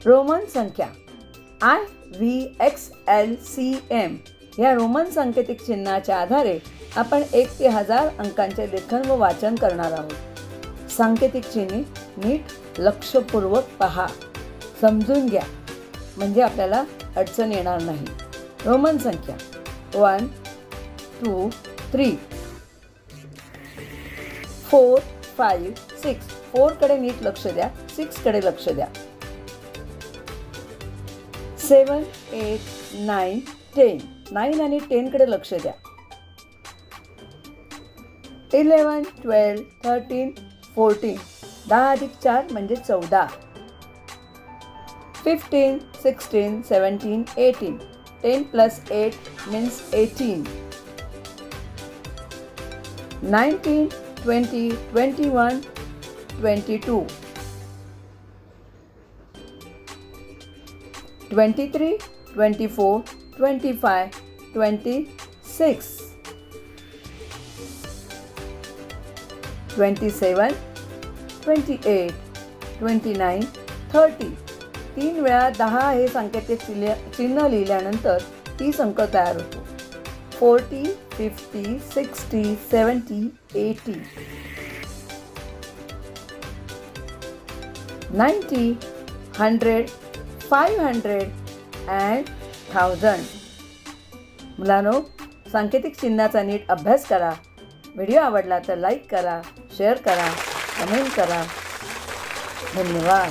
Roman संख्या IVXLCM या Roman सांकेतिक चिन्हाच्या आधारे आपण 1 ते 1000 अंकांचे लेखन व वाचन करणार आहोत. सांकेतिक चिन्हे नीट लक्षपूर्वक पहा, समजून घ्या, म्हणजे आपल्याला अडचण येणार नाही. रोमन संख्या 1 2 3 4 5 6. 4 कडे नीट लक्ष द्या, 6 कडे लक्ष द्या. 7 8 9 10. 9 आणि 10 कडे लक्ष द्या. 11 12 13 14. 10 अधिक 4 म्हणजे 14. 15 16 17 18. 10 plus 8 means 18. 19 20 21 22. 23 24 25 26. 27 28 29 30. 3 वेळा 10 हे सांकेतिक चिन्ह लिहिल्यानंतर 30 अंक तयार होतो. 40 50 60 70 80. 90 100 500 and 1000. मुलांनो, सांकेतिक चिन्हाचा नीट अभ्यास करा. व्हिडिओ आवडला तर लाईक करा, शेअर करा, कमेंट करा. धन्यवाद.